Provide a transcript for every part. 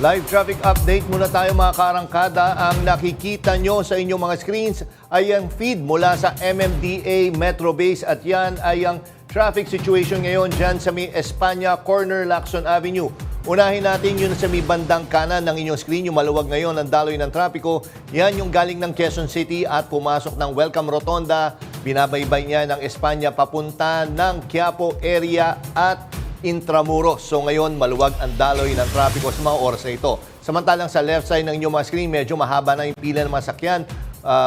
Live traffic update muna tayo mga kaarangkada. Ang nakikita nyo sa inyong mga screens ay ang feed mula sa MMDA Metro Base at yan ay ang traffic situation ngayon dyan sa may Espanya Corner, Lacson Avenue. Unahin natin yun sa may bandang kanan ng inyong screen, yung maluwag ngayon ang daloy ng trapiko. Yan yung galing ng Quezon City at pumasok ng Welcome Rotonda. Binabaybay niya ng Espanya papunta ng Quiapo area at Intramuros. So ngayon, maluwag ang daloy ng trapiko sa mga oras na ito. Samantalang sa left side ng inyong mga screen, medyo mahaba na yung pila ng mga sakyan.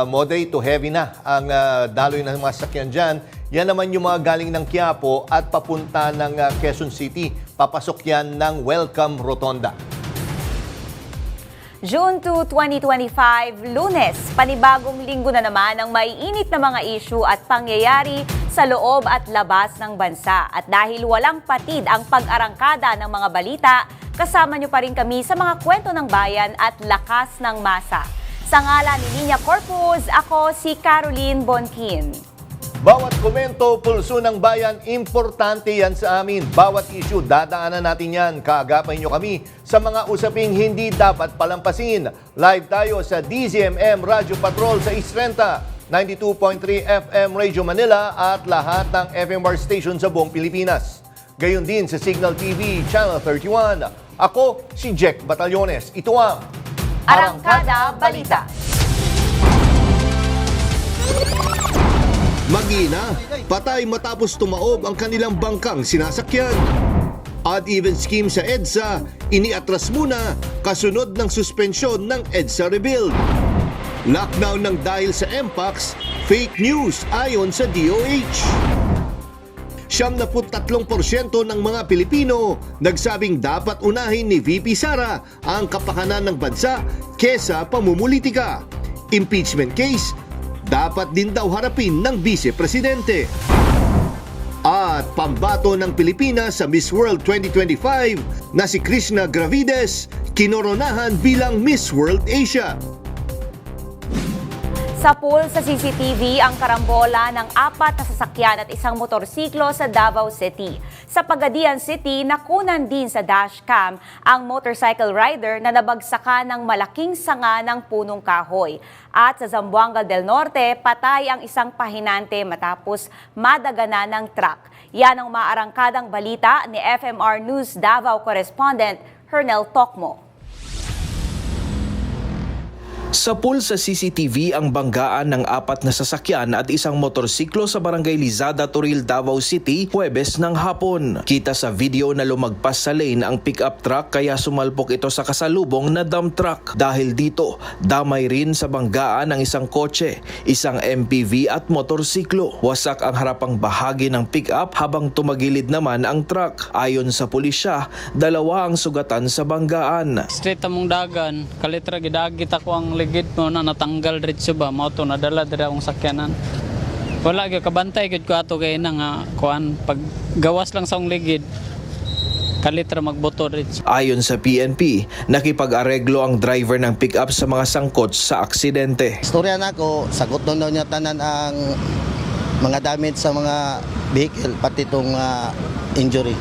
Moderate to heavy na ang daloy ng mga sakyan dyan. Yan naman yung mga galing ng Quiapo at papunta ng Quezon City. Papasok yan ng Welcome Rotonda. June 2, 2025, Lunes, panibagong linggo na naman ang maiinit na mga issue at pangyayari sa loob at labas ng bansa. At dahil walang patid ang pag-arangkada ng mga balita, kasama nyo pa rin kami sa mga kwento ng bayan at lakas ng masa. Sa ngalan ni Nina Corpus, ako si Caroline Bonquin. Bawat komento, pulso ng bayan, importante yan sa amin. Bawat issue, dadaanan natin yan. Kaagapay nyo kami sa mga usaping hindi dapat palampasin. Live tayo sa DZMM Radio Patrol sa East 30, 92.3 FM Radio Manila at lahat ng FMR station sa buong Pilipinas. Gayon din sa Signal TV Channel 31. Ako si Jack Batallones. Ito ang Arangkada Balita. Mag-ina, patay matapos tumaob ang kanilang bangkang sinasakyan. Odd even scheme sa EDSA, iniatras muna kasunod ng suspensyon ng EDSA rebuild. Lockdown ng dahil sa MPAX, fake news ayon sa DOH. 73% ng mga Pilipino nagsabing dapat unahin ni VP Sara ang kapakanan ng bansa kesa pamumulitika. Impeachment case, dapat din daw harapin ng Vice Presidente. At pambato ng Pilipinas sa Miss World 2025 na si Krishna Gravides, kinoronahan bilang Miss World Asia. Sa pool sa CCTV ang karambola ng 4 na sasakyan at isang motorsiklo sa Davao City. Sa Pagadian City, nakunan din sa dashcam ang motorcycle rider na nabagsakan ng malaking sanga ng punong kahoy. At sa Zamboanga del Norte, patay ang isang pahinante matapos madagana ng truck. Yan ang maarangkadang balita ni FMR News Davao correspondent Hernel Tocmo. Sa pool sa CCTV ang banggaan ng 4 na sasakyan at isang motorsiklo sa Barangay Lizada, Toril, Davao City, Huwebes ng hapon. Kita sa video na lumagpas sa lane ang pick-up truck kaya sumalpok ito sa kasalubong na dump truck. Dahil dito, damay rin sa banggaan ang isang kotse, isang MPV at motorsiklo. Wasak ang harapang bahagi ng pick-up habang tumagilid naman ang truck. Ayon sa pulisya, 2 ang sugatan sa banggaan. Straight among dagan, kalitra gidagit ako ang ligid mo na natanggal diretso ba mo to nadala dira akong sakyanan. Wala gyud kabantay gyud ko ato kay na nga kuan pag gawas lang sa akong ligid kalitra magboto diretso. Ayon sa PNP, nakipag-areglo ang driver ng pick-up sa mga sangkot sa aksidente. Istorya na ko, sagot daw niya tanan ang mga damage sa mga vehicle pati itong injury.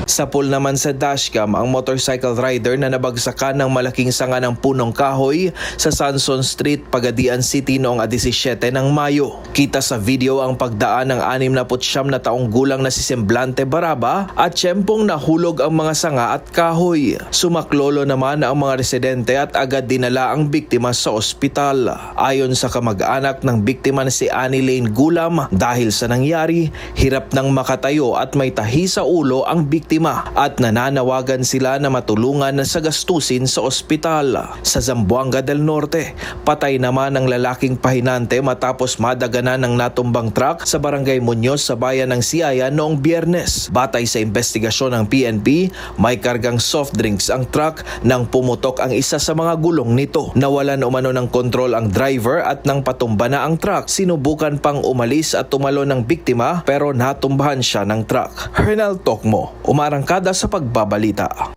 Sa pool naman sa dashcam ang motorcycle rider na nabagsakan ng malaking sanga ng punong kahoy sa Sanson Street, Pagadian City noong 17 ng Mayo. Kita sa video ang pagdaan ng 69 na taong gulang na si Semblante Baraba at tiyempong nahulog ang mga sanga at kahoy. Sumaklolo naman ang mga residente at agad dinala ang biktima sa ospital. Ayon sa kamag-anak ng biktima na si Annie Lane Gulam, dahil sa nangyari, hirap nang makatayo at may tahi sa ulo ang biktima at nananawagan sila na matulungan sa gastusin sa ospital. Sa Zamboanga del Norte, patay naman ang lalaking pahinante matapos madaganan ng natumbang truck sa Barangay Muñoz sa bayan ng Siaya noong Biyernes. Batay sa investigasyon ng PNP, may kargang soft drinks ang truck nang pumutok ang isa sa mga gulong nito. Nawalan umano ng kontrol ang driver at nang patumba na ang truck, sinubukan pang umalis at tumalo ng biktima pero natumbahan siya ng truck. Hernel Tocmo, umarangkada sa pagbabalita.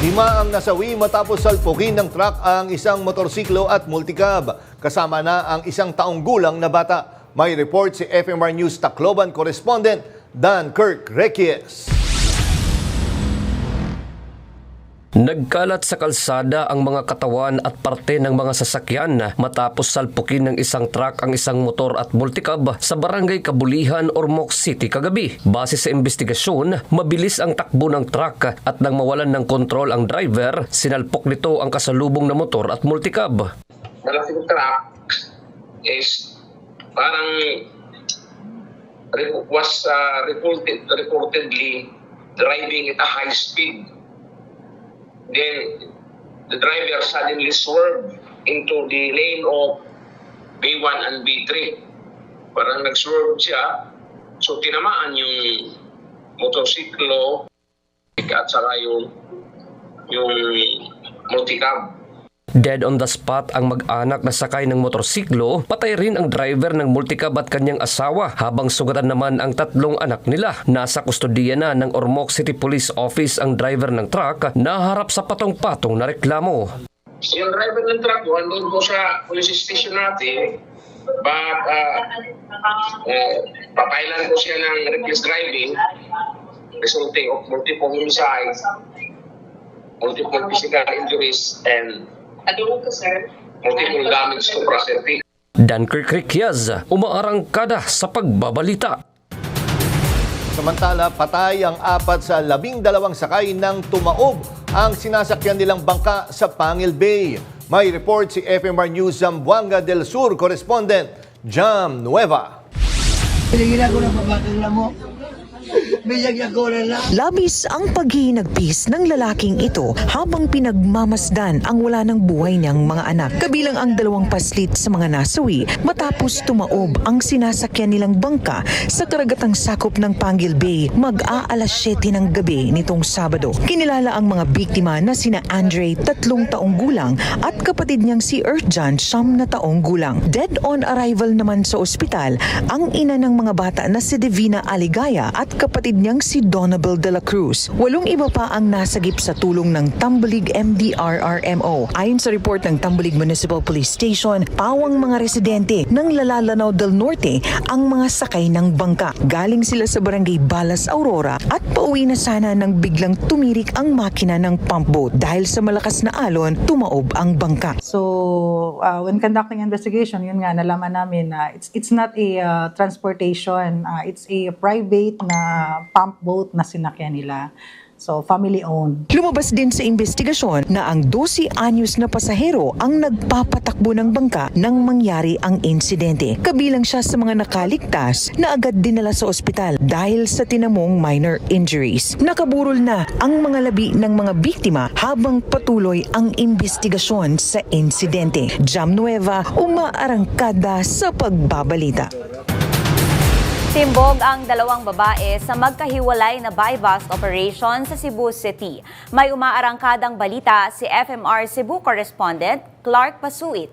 5 ang nasawi matapos salpukin ng truck ang isang motorsiklo at multicab. Kasama na ang isang taong gulang na bata. May report si FMR News Tacloban correspondent Dan Kirk Requies. Nagkalat sa kalsada ang mga katawan at parte ng mga sasakyan matapos salpukin ng isang truck ang isang motor at multicab sa barangay Kabulihan, Ormoc City kagabi. Base sa investigasyon, mabilis ang takbo ng truck at nang mawalan ng kontrol ang driver, sinalpok nito ang kasalubong na motor at multicab. Malaking truck is parang was reportedly driving at a high speed. Then the driver suddenly swerved into the lane of B1 and B3. Parang nag-swerve siya. So tinamaan yung motorsiklo at saka yung multicab. Dead on the spot ang mag-anak na sakay ng motorsiklo, patay rin ang driver ng multicab at kanyang asawa, habang sugatan naman ang tatlong anak nila. Nasa kustodiya na ng Ormoc City Police Office ang driver ng truck na harap sa patong-patong na reklamo. Yung driver ng truck, andun po sa police station natin, but papailan ko siya ng reckless driving resulting of multiple homicides, multiple physical injuries, and multiple damage to property. Dunkirk Rikyaz, umaarangkada sa pagbabalita. Samantala, patay ang 4 sa 12 sakay ng tumaob ang sinasakyan nilang bangka sa Pangil Bay. May report si FMR News Zamboanga del Sur correspondent Jam Nueva. Labis ang paghihinagpis ng lalaking ito habang pinagmamasdan ang wala ng buhay niyang mga anak. Kabilang ang 2 paslit sa mga nasawi matapos tumaob ang sinasakyan nilang bangka sa karagatang sakop ng Pangil Bay mag-aalas 7 ng gabi nitong Sabado. Kinilala ang mga biktima na sina Andre, 3 taong gulang, at kapatid niyang si Earthjan, 9 na taong gulang. Dead on arrival naman sa ospital ang ina ng mga bata na si Divina Aligaya at kapatid niyang si Donabel de la Cruz. 8 iba pa ang nasagip sa tulong ng Tambulig MDRRMO. Ayon sa report ng Tambulig Municipal Police Station, pawang mga residente ng Lalalanaw del Norte ang mga sakay ng bangka. Galing sila sa barangay Balas, Aurora at pauwi na sana nang biglang tumirik ang makina ng pump boat. Dahil sa malakas na alon, tumaob ang bangka. So, when conducting investigation, yun nga, nalaman namin na it's not a transportation, it's a private na pump boat na sinakyan nila. So, family-owned. Lumabas din sa investigasyon na ang 12 anyos na pasahero ang nagpapatakbo ng bangka nang mangyari ang insidente. Kabilang siya sa mga nakaligtas na agad dinala sa ospital dahil sa tinamong minor injuries. Nakaburol na ang mga labi ng mga biktima habang patuloy ang investigasyon sa insidente. Jam Nueva, umaarangkada sa pagbabalita. Timbog ang 2 babae sa magkahiwalay na buy-bust operation sa Cebu City. May umaarangkadang balita si FMR Cebu correspondent Clark Pasuit.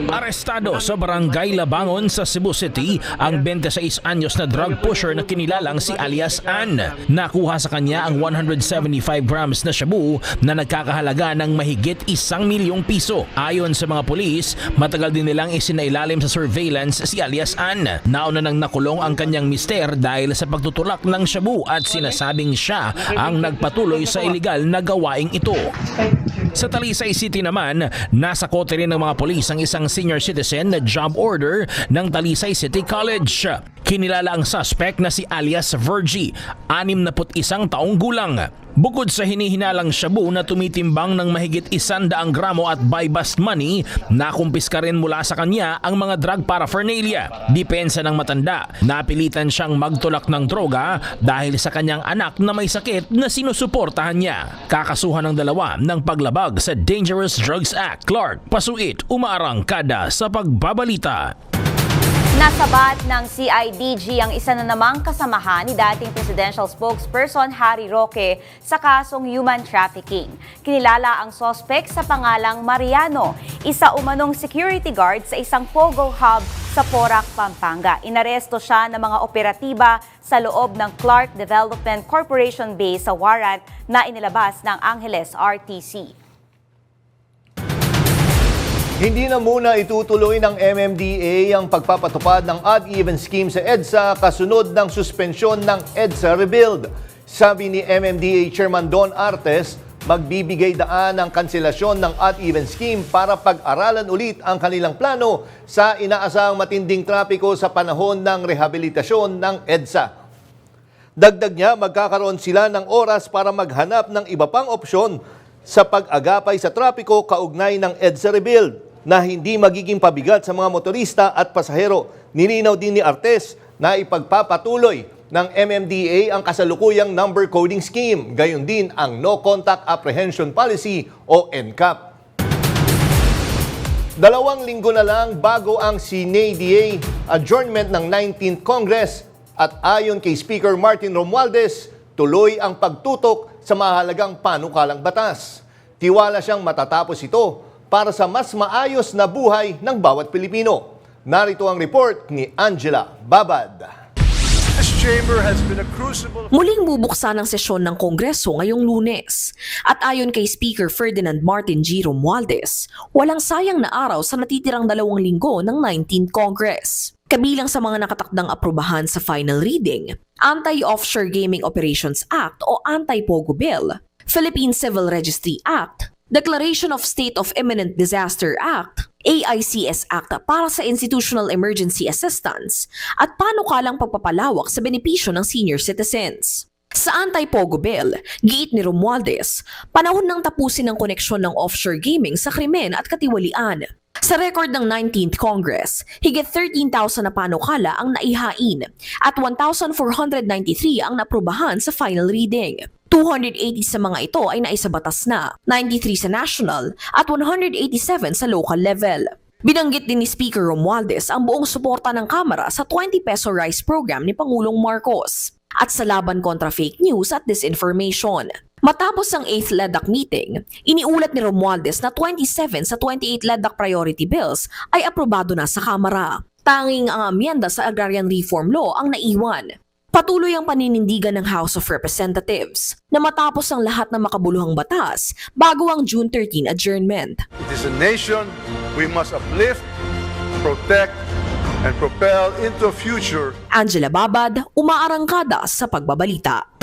Arestado sa Barangay Labangon sa Cebu City ang 26 anyos na drug pusher na kinilalang si alias Ann. Nakuha sa kanya ang 175 grams na shabu na nagkakahalaga ng mahigit 1 milyong piso. Ayon sa mga pulis, matagal din nilang isinailalim sa surveillance si alias Ann. Nauna nang nakulong ang kanyang mister dahil sa pagtutulak ng shabu at sinasabing siya ang nagpatuloy sa iligal na gawaing ito. Sa Talisay City naman, nasa kote rin ng mga polis ang isang senior citizen na job order ng Talisay City College. Kinilala ang suspect na si alias Virgie, 61 taong gulang. Bukod sa hinihinalang shabu na tumitimbang ng mahigit 100 gramo at buy-bust money, nakumpiska rin mula sa kanya ang mga drug paraphernalia. Depensa ng matanda, napilitan siyang magtulak ng droga dahil sa kanyang anak na may sakit na sinusuportahan niya. Kakasuhan ng 2 ng paglabag sa Dangerous Drugs Act. Clark Pasuit, umaarangkada sa pagbabalita. Nasabat ng CIDG ang isa na namang kasamahan ni dating presidential spokesperson Harry Roque sa kasong human trafficking. Kinilala ang sospek sa pangalang Mariano, isa umanong security guard sa isang Pogo hub sa Porac, Pampanga. Inaresto siya ng mga operatiba sa loob ng Clark Development Corporation base sa warrant na inilabas ng Angeles RTC. Hindi na muna itutuloy ng MMDA ang pagpapatupad ng odd-even scheme sa EDSA kasunod ng suspensyon ng EDSA Rebuild. Sabi ni MMDA Chairman Don Artes, magbibigay daan ng kanselasyon ng odd-even scheme para pag-aralan ulit ang kanilang plano sa inaasahang matinding trapiko sa panahon ng rehabilitasyon ng EDSA. Dagdag niya, magkakaroon sila ng oras para maghanap ng iba pang opsyon sa pag-agapay sa trapiko kaugnay ng EDSA rebuild na hindi magiging pabigat sa mga motorista at pasahero. Nilinaw din ni Artes na ipagpapatuloy ng MMDA ang kasalukuyang number coding scheme, gayon din ang No Contact Apprehension Policy o NCAP. 2 linggo na lang bago ang CNADA adjournment ng 19th Congress at ayon kay Speaker Martin Romualdez, tuloy ang pagtutok sa mahalagang panukalang batas. Tiwala siyang matatapos ito para sa mas maayos na buhay ng bawat Pilipino. Narito ang report ni Angela Babad. Muling bubuksan ang sesyon ng Kongreso ngayong Lunes. At ayon kay Speaker Ferdinand Martin G. Romualdez, walang sayang na araw sa natitirang 2 linggo ng 19th Congress. Kabilang sa mga nakatakdang aprubahan sa final reading, Anti-Offshore Gaming Operations Act o Anti-POGO Bill, Philippine Civil Registry Act, Declaration of State of Imminent Disaster Act, AICS Act para sa Institutional Emergency Assistance at panukalang pagpapalawak sa benepisyo ng senior citizens. Sa Anti-POGO Bill, giit ni Romualdez, panahon nang tapusin ang koneksyon ng offshore gaming sa krimen at katiwalian. Sa record ng 19th Congress, higit 13,000 na panukala ang naihain at 1,493 ang naprubahan sa final reading. 280 sa mga ito ay naisabatas na, 93 sa national at 187 sa local level. Binanggit din ni Speaker Romualdez ang buong suporta ng Kamara sa 20 peso rice program ni Pangulong Marcos at sa laban kontra fake news at disinformation. Matapos ang 8th LEDAC meeting, iniulat ni Romualdez na 27 sa 28 LEDAC priority bills ay aprobado na sa Kamara. Tanging ang amyenda sa Agrarian Reform Law ang naiwan. Patuloy ang paninindigan ng House of Representatives na matapos ang lahat ng makabuluhang batas bago ang June 13 adjournment. It is a nation we must uplift, protect, and propel into a future. Angela Babad, umaarangkada sa pagbabalita.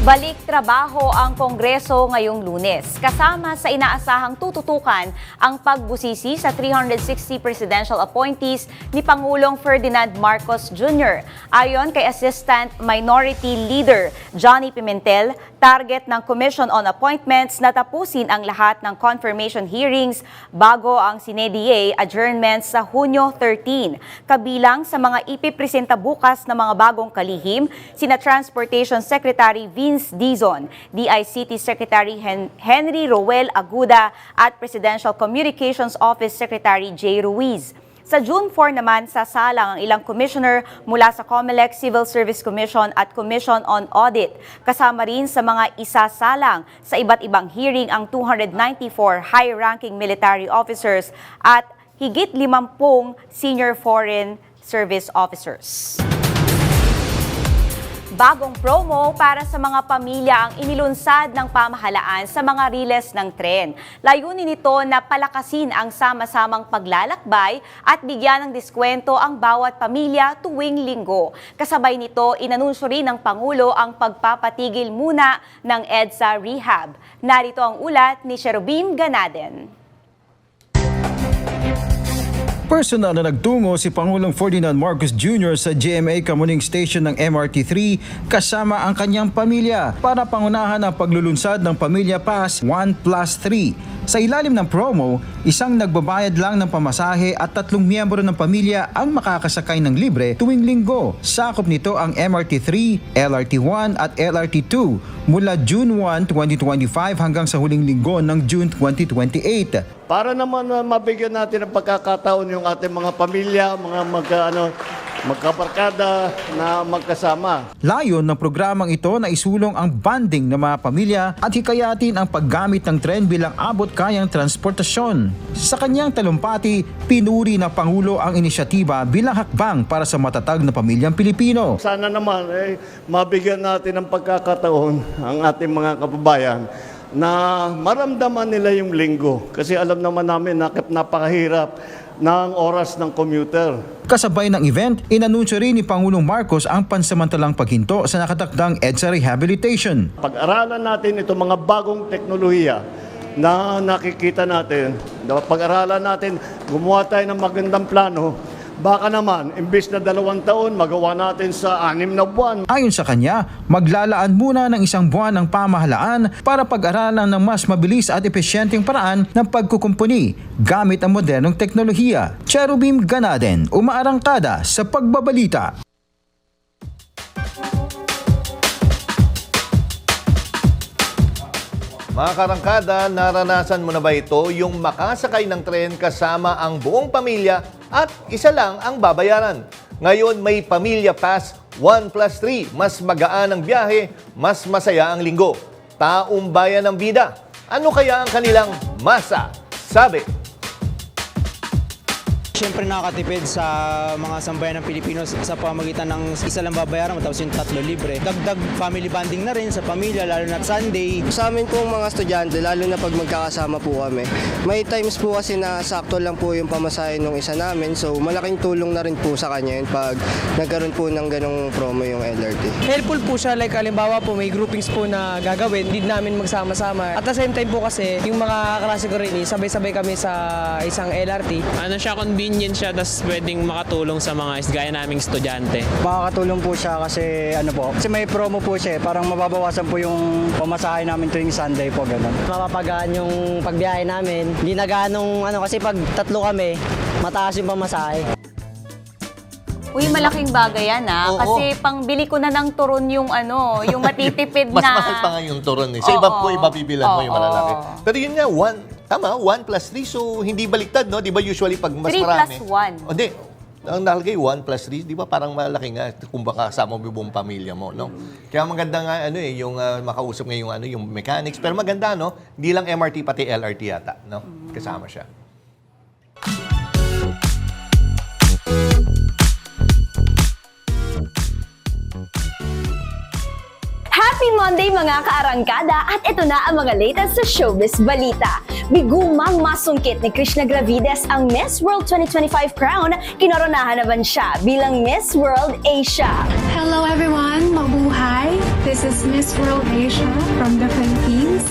Balik trabaho ang Kongreso ngayong Lunes, kasama sa inaasahang tututukan ang pagbusisi sa 360 presidential appointees ni Pangulong Ferdinand Marcos Jr. Ayon kay Assistant Minority Leader Johnny Pimentel, target ng Commission on Appointments na tapusin ang lahat ng confirmation hearings bago ang CNADA adjournment sa Hunyo 13. Kabilang sa mga ipipresenta bukas na mga bagong kalihim, sina Transportation Secretary Vince Dizon, DICT Secretary Henry Roel Aguda at Presidential Communications Office Secretary Jay Ruiz. Sa June 4 naman, sasalang ang ilang commissioner mula sa COMELEC Civil Service Commission at Commission on Audit. Kasama rin sa mga isasalang sa iba't ibang hearing ang 294 high-ranking military officers at higit 50 senior foreign service officers. Bagong promo para sa mga pamilya ang inilunsad ng pamahalaan sa mga riles ng tren. Layunin nito na palakasin ang sama-samang paglalakbay at bigyan ng diskwento ang bawat pamilya tuwing linggo. Kasabay nito, inanunsyo rin ng Pangulo ang pagpapatigil muna ng EDSA Rehab. Narito ang ulat ni Cherubim Ganaden. Personal na nagtungo si Pangulong Ferdinand Marcos Jr. sa GMA Kamuning Station ng MRT3 kasama ang kanyang pamilya para pangunahan ang paglulunsad ng Pamilya Pass 1+3. Sa ilalim ng promo, isang nagbabayad lang ng pamasahe at 3 miyembro ng pamilya ang makakasakay ng libre tuwing linggo. Sakop nito ang MRT3, LRT1 at LRT2 mula June 1, 2025 hanggang sa huling linggo ng June 2028. Para naman mabigyan natin ng pagkakataon yung ating mga pamilya, mga magkabarkada na magkasama. Layon ng programang ito na isulong ang bonding ng mga pamilya at hikayatin ang paggamit ng tren bilang abot-kayang transportasyon. Sa kanyang talumpati, pinuri ng Pangulo ang inisyatiba bilang hakbang para sa matatag na pamilyang Pilipino. Sana naman mabigyan natin ng pagkakataon ang ating mga kababayan na maramdaman nila yung linggo. Kasi alam naman namin napakahirap ng oras ng commuter. Kasabay ng event, inanunsyo rin ni Pangulong Marcos ang pansamantalang paghinto sa nakatakdang EDSA rehabilitation. Pag-aralan natin itong mga bagong teknolohiya na nakikita natin, pag-aralan natin, gumawa tayo ng magandang plano, baka naman, imbes na 2 taon, magawa natin sa 6 na buwan. Ayon sa kanya, maglalaan muna ng 1 buwan ng pamahalaan para pag-aralan ng mas mabilis at epesyenteng paraan ng pagkukumpuni gamit ang modernong teknolohiya. Cherubim Ganaden, umaarangkada sa pagbabalita. Mga karangkada, naranasan mo na ba ito, yung makasakay ng tren kasama ang buong pamilya at isa lang ang babayaran? Ngayon may Pamilya Pass 1+3. Mas magaan ang biyahe, mas masaya ang linggo. Taong bayan ng bida. Ano kaya ang kanilang masa? Sabi. Siyempre nakakatipid sa mga sambayan ng Pilipino sa pamamagitan ng isa lang babayaran tapos yung 3 libre. Dagdag family bonding na rin sa pamilya lalo na Sunday. Sa amin pong mga estudyante, lalo na pag magkakasama po kami, may times po kasi na sakto lang po yung pamasahe ng isa namin. So malaking tulong na rin po sa kanya yun pag nagkaroon po ng ganong promo yung LRT. Helpful po siya, like halimbawa po may groupings po na gagawin, hindi namin magsama-sama. At the same time po kasi yung mga klase ko rin, sabay-sabay kami sa isang LRT. Ano siya, convenient siya, tapos pwedeng makatulong sa mga gaya naming estudyante. Makakatulong po siya kasi kasi may promo po siya, parang mababawasan po yung pamasahe namin tuwing Sunday po, gano'n. Mapapagaan yung pagbiyahe namin. Hindi na ganong kasi pag 3 kami, mataas yung pamasahe. Uy, malaking bagay yan kasi pangbili ko na ng turon yung yung matitipid Mas na. mahal pa nga yung turon eh. Sa iba po, iba bibilan mo yung malalaki. Pero yun nga, 1+3, so hindi baliktad, no? Di ba usually pag mas 3 marami? 3+1. Hindi. Ang nakalagay 1+3, di ba parang malaki nga kung baka kasama mo yung buong pamilya mo, no? Kaya maganda nga yung makausap ngayon yung mechanics, pero maganda, no? Hindi lang MRT pati LRT yata, no? Kasama siya. Happy Monday mga kaarangkada at ito na ang mga latest sa showbiz balita. Bigumang masungkit ni Krishna Gravides ang Miss World 2025 crown, kinoronahan naman siya bilang Miss World Asia. Hello everyone, mabuhay. This is Miss World Asia from the Philippines.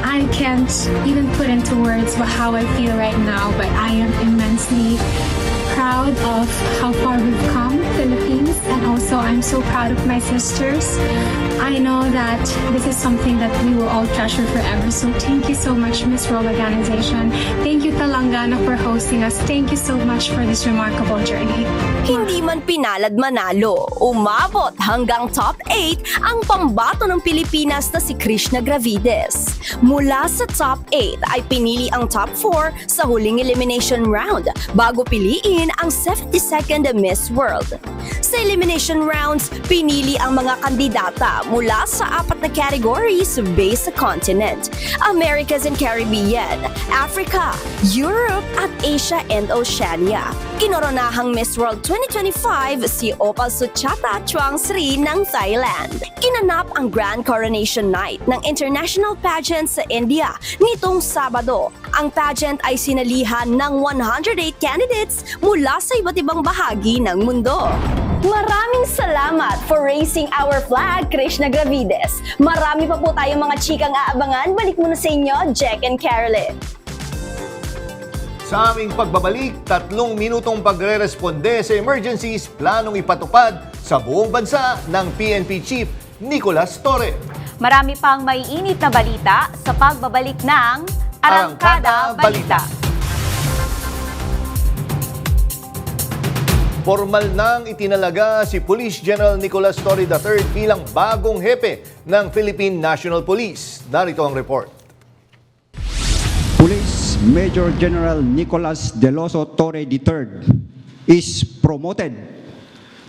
I can't even put into words how I feel right now, but I am immensely proud of how far we've come, Philippines, and also I'm so proud of my sisters. I know that this is something that we will all treasure forever, so thank you so much, Miss World Organization. Thank you, Telangana, for hosting us. Thank you so much for this remarkable journey. Hindi man pinalad manalo, umabot hanggang top 8 ang pambato ng Pilipinas na si Krishna Gravides. Mula sa top 8 ay pinili ang top 4 sa huling elimination round bago piliin ang 72nd Miss World. Sa elimination rounds, pinili ang mga kandidata mula sa 4 na categories based sa continent: Americas and Caribbean, Africa, Europe at Asia and Oceania. Kinoronahang Miss World 2025 si Opal Suchata Chuangsri ng Thailand. Kinanap ang Grand Coronation Night ng International Pageant sa India nitong Sabado. Ang pageant ay sinalihan ng 108 candidates mula sa iba't ibang bahagi ng mundo. Maraming salamat for raising our flag, Krishna Gravides. Marami pa po tayong mga chikang aabangan. Balik muna sa inyo, Jack and Carolyn. Sa aming pagbabalik, 3 minutong pagre-responde sa emergencies planong ipatupad sa buong bansa ng PNP Chief Nicolas Torre. Marami pang maiinit na balita sa pagbabalik ng Arangkada Balita. Formal nang itinalaga si Police General Nicolas Torre III bilang bagong hepe ng Philippine National Police. Narito ang report. Police Major General Nicolas Deloso Torre III is promoted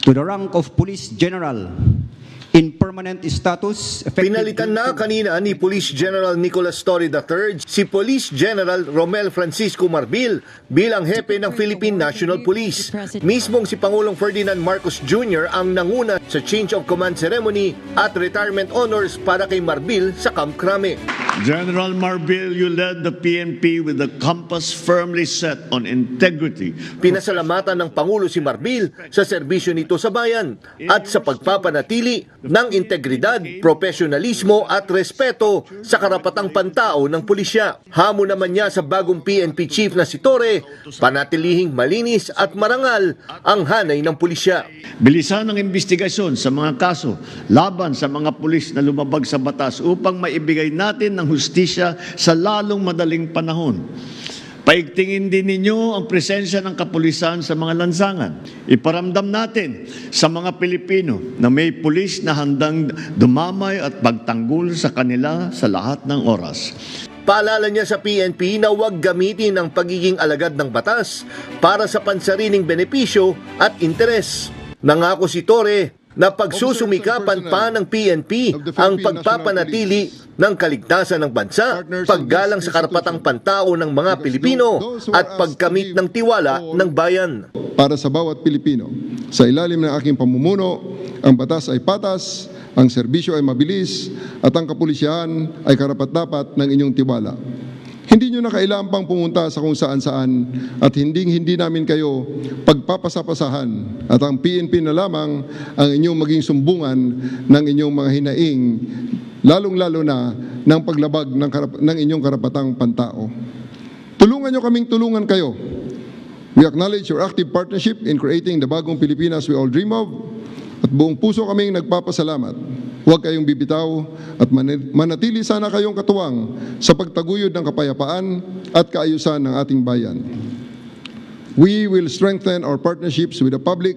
to the rank of Police General in permanent status. Pinalitan na kanina ni Police General Nicolas Torre III si Police General Romel Francisco Marbil bilang hepe ng Philippine National Police. Mismong si Pangulong Ferdinand Marcos Jr. ang nanguna sa change of command ceremony at retirement honors para kay Marbil sa Camp Crame. General Marbil, you led the PNP with the compass firmly set on integrity. Pinasalamatan ng Pangulo si Marbil sa serbisyo nito sa bayan at sa pagpapanatili ng integridad, profesionalismo at respeto sa karapatang pantao ng pulisya. Hamon naman niya sa bagong PNP chief na si Torre, panatilihing malinis at marangal ang hanay ng pulisya. Bilisan ang investigasyon sa mga kaso laban sa mga pulis na lumabag sa batas upang maibigay natin ng hustisya sa lalong madaling panahon. Paigtingin din ninyo ang presensya ng kapulisan sa mga lansangan. Iparamdam natin sa mga Pilipino na may pulis na handang dumamay at pagtanggol sa kanila sa lahat ng oras. Paalala niya sa PNP na huwag gamitin ang pagiging alagad ng batas para sa pansariling benepisyo at interes. Nangako si Torre na pagsusumikapan pa ng PNP ang pagpapanatili ng kaligtasan ng bansa, paggalang sa karapatang pantao ng mga Pilipino at pagkamit ng tiwala ng bayan. Para sa bawat Pilipino, sa ilalim ng aking pamumuno, ang batas ay patas, ang serbisyo ay mabilis, at ang kapulisyahan ay karapat-dapat ng inyong tiwala. Hindi nyo na kailangan pang pumunta sa kung saan-saan at hindi namin kayo pagpapasapasahan at ang PNP na lamang ang inyong maging sumbungan ng inyong mga hinaing, lalong-lalo na ng paglabag ng inyong karapatang pantao. Tulungan nyo kaming tulungan kayo. We acknowledge your active partnership in creating the bagong Pilipinas we all dream of at buong puso kaming nagpapasalamat. Huwag kayong bibitaw at manatili sana kayong katuwang sa pagtaguyod ng kapayapaan at kaayusan ng ating bayan. We will strengthen our partnerships with the public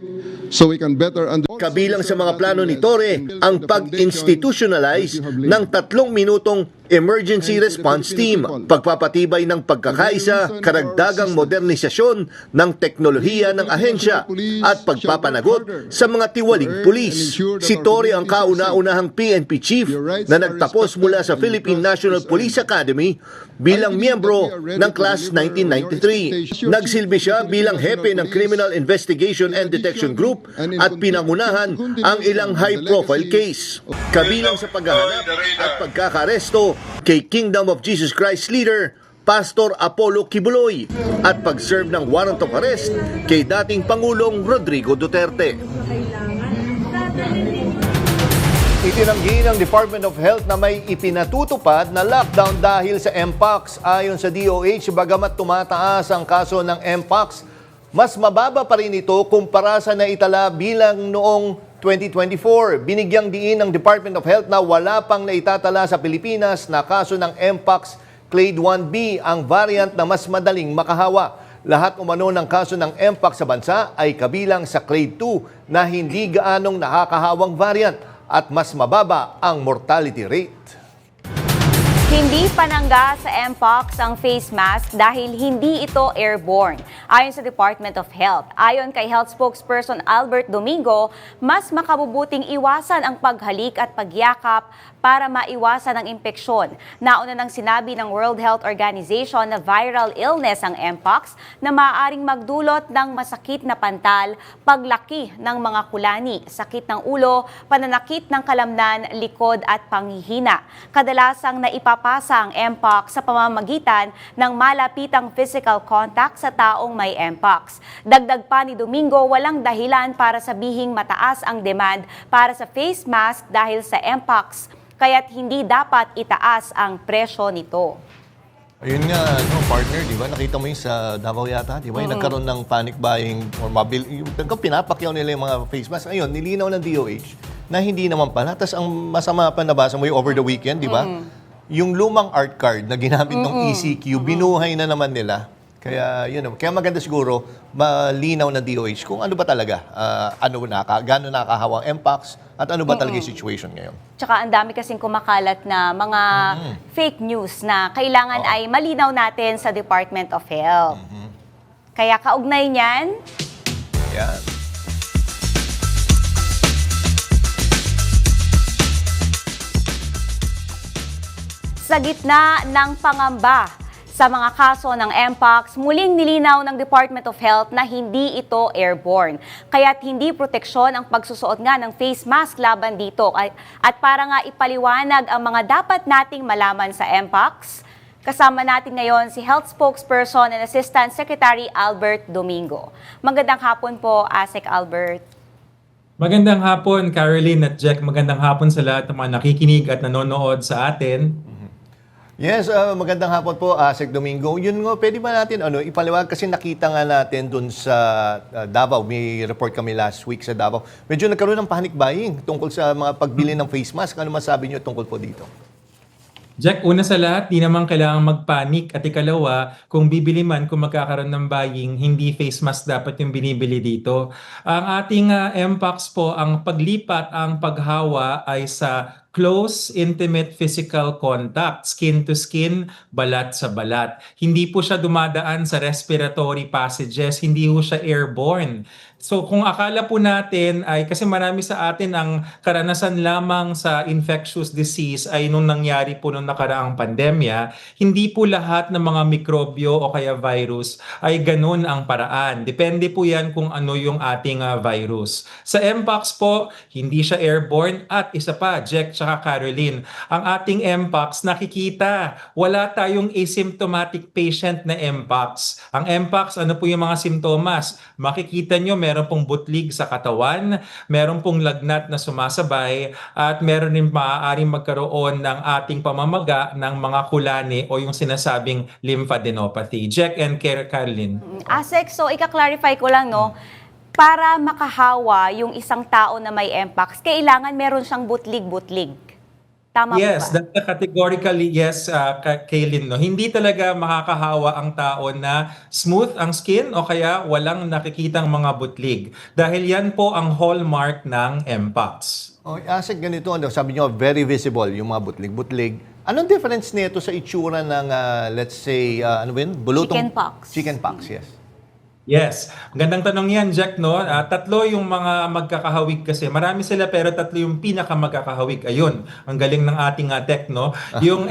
so we can better understand. Kabilang sa mga plano ni Torre ang pag-institutionalize ng 3 minutong Emergency Response Team, pagpapatibay ng pagkakaisa, karagdagang modernisasyon ng teknolohiya ng ahensya at pagpapanagot sa mga tiwaling pulis. Si Torre ang kauna-unahang PNP chief na nagtapos mula sa Philippine National Police Academy bilang miyembro ng Class 1993. Nagsilbi siya bilang hepe ng Criminal Investigation and Detection Group at pinangunahan ang ilang high-profile case. Kabilang sa paghahanap at pagkakaresto kay Kingdom of Jesus Christ leader Pastor Apollo Kibuloy at pag-serve ng warrant of arrest kay dating Pangulong Rodrigo Duterte. Itinanggi ng Department of Health na may ipinatutupad na lockdown dahil sa Mpox. Ayon sa DOH, bagamat tumataas ang kaso ng Mpox, mas mababa pa rin ito kumpara sa naitala bilang noong 2024. Binigyang diin ng Department of Health na wala pang naitatala sa Pilipinas na kaso ng Mpox Clade 1B, ang variant na mas madaling makahawa. Lahat umano ng kaso ng Mpox sa bansa ay kabilang sa Clade 2 na hindi gaanong nakakahawang variant at mas mababa ang mortality rate. Hindi panangga sa Mpox ang face mask dahil hindi ito airborne. Ayon sa Department of Health. Ayon kay Health Spokesperson Albert Domingo, mas makabubuting iwasan ang paghalik at pagyakap para maiwasan ang impeksyon. Nauna nang sinabi ng World Health Organization na viral illness ang Mpox na maaaring magdulot ng masakit na pantal, paglaki ng mga kulani, sakit ng ulo, pananakit ng kalamnan, likod at panghihina. Kadalasang naipapasa ang Mpox sa pamamagitan ng malapitang physical contact sa taong may Mpox. Dagdag pa ni Domingo, walang dahilan para sabihing mataas ang demand para sa face mask dahil sa Mpox, kaya't hindi dapat itaas ang presyo nito. Ayun nga, partner, di ba? Nakita mo yung sa Davao yata, di ba? Yung nagkaroon ng panic buying or yung pinapakyaw nila yung mga face mask. Ayun, nilinaw ng DOH na hindi naman pala. Tapos ang masama pa, nabasa mo yung over the weekend, di ba? Yung lumang art card na ginamit ng ECQ, binuhay na naman nila. Kaya kaya maganda siguro malinaw na DOH kung ano ba talaga, gaano nakakahawang Mpox at ano ba talaga yung situation ngayon. Tsaka ang dami kasing kumakalat na mga fake news na kailangan ay malinaw natin sa Department of Health. Kaya kaugnay niyan. Yan. Sa gitna ng pangamba Sa mga kaso ng Mpox, muling nilinaw ng Department of Health na hindi ito airborne. Kaya't hindi proteksyon ang pagsusuot nga ng face mask laban dito. At para nga ipaliwanag ang mga dapat nating malaman sa Mpox, kasama natin ngayon si Health Spokesperson and Assistant Secretary Albert Domingo. Magandang hapon po, ASEC Albert. Magandang hapon, Caroline at Jack. Magandang hapon sa lahat ng mga nakikinig at nanonood sa atin. Yes, magandang hapon po, Asek Domingo. Yun nga, pwede ba natin ipaliwanag kasi nakita nga natin dun sa Davao. May report kami last week sa Davao. Medyo nagkaroon ng panic buying tungkol sa mga pagbili ng face mask. Ano masabi niyo tungkol po dito? Jack, una sa lahat, di naman kailangan magpanik. At ikalawa, kung bibili man, kung magkakaroon ng buying, hindi face mask dapat yung binibili dito. Ang ating Mpox po, ang paglipat, ang paghawa ay sa close, intimate physical contact, skin to skin, balat sa balat. Hindi po siya dumadaan sa respiratory passages, hindi po siya airborne. So kung akala po natin ay, kasi marami sa atin ang karanasan lamang sa infectious disease ay nung nangyari po nung nakaraang pandemya, hindi po lahat ng mga mikrobyo o kaya virus ay ganun ang paraan. Depende po yan kung ano yung ating virus. Sa Mpox po, hindi siya airborne at isa pa, Jack tsaka Caroline, ang ating Mpox nakikita, wala tayong asymptomatic patient na Mpox. Ang Mpox, ano po yung mga simptomas? Makikita nyo, meron pong butlig sa katawan, meron pong lagnat na sumasabay, at meron rin maaaring magkaroon ng ating pamamaga ng mga kulani o yung sinasabing lymphadenopathy. Jack and Caroline. ASEC, so ika-clarify ko lang, no? Para makahawa yung isang tao na may Mpox, kailangan meron siyang butlig-butlig. Tama Yes, ba? that's categorically yes, Kaylin. No? Hindi talaga makakahawa ang tao na smooth ang skin o kaya walang nakikitang mga butlig. Dahil yan po ang hallmark ng Mpox. Asek, ganito, sabi niyo, very visible yung mga butlig-butlig. Anong difference nito sa itsura ng, let's say, bulutong? Chickenpox. Chickenpox, yes. Yes. Gandang tanong yan, Jack, no? Tatlo yung mga magkakahawig kasi. Marami sila pero tatlo yung pinakamagkakahawig. Ayun, ang galing ng ating tech, no? Yung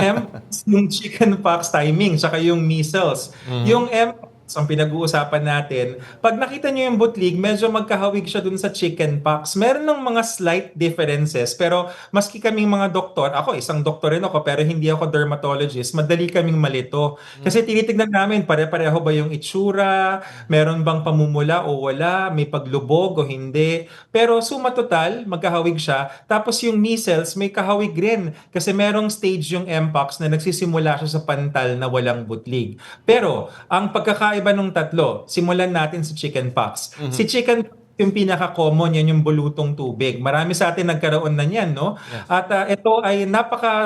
yung chickenpox timing, saka yung measles. Yung Mpox, ang pinag-uusapan natin, pag nakita nyo yung butlig, medyo magkahawig siya dun sa chickenpox. Meron ng mga slight differences, pero maski kaming mga doktor, ako isang doktor rin ako, pero hindi ako dermatologist, madali kaming malito. Kasi tinitignan namin, pare-pareho ba yung itsura, meron bang pamumula o wala, may paglubog o hindi. Pero suma total, magkahawig siya. Tapos yung measles, may kahawig rin. Kasi merong stage yung Mpox na nagsisimula siya sa pantal na walang butlig. Pero, ang pagkakaiba nung tatlo, simulan natin sa chickenpox. Si chickenpox, yung pinaka-common, yan yung bulutong tubig. Marami sa atin nagkaroon na yan, no? Yes. At ito ay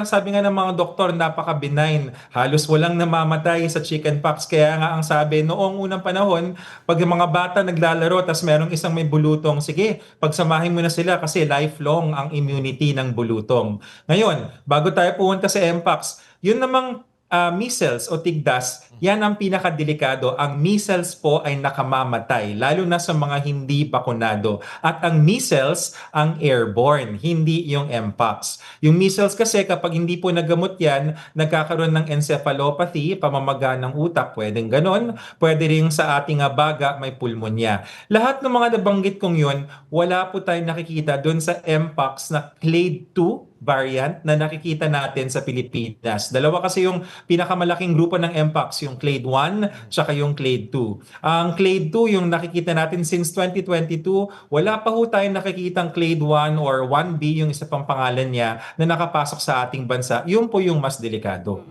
sabi nga ng mga doktor, napaka-benign. Halos walang namamatay sa chickenpox. Kaya nga ang sabi, noong unang panahon, pag yung mga bata naglalaro, tas merong isang may bulutong, sige, pagsamahin mo na sila kasi lifelong ang immunity ng bulutong. Ngayon, bago tayo pumunta sa Mpox, yun namang measles o tigdas, yan ang pinakadelikado. Ang measles po ay nakamamatay, lalo na sa mga hindi bakunado. At ang measles ang airborne, hindi yung Mpox. Yung measles kasi kapag hindi po nagamot yan, nagkakaroon ng encephalopathy, pamamaga ng utak, pwedeng ganon. Pwede rin sa ating baga, may pulmonya. Lahat ng mga nabanggit kong yun, wala po tayong nakikita doon sa Mpox na clade 2 variant na nakikita natin sa Pilipinas. Dalawa kasi yung pinakamalaking grupo ng Mpox, yung clade 1 tsaka yung clade 2. Ang clade 2 yung nakikita natin since 2022, wala pa ho tayong nakikitang clade 1 or 1B, yung isa pang pangalan niya, na nakapasok sa ating bansa. Yun po yung mas delikado.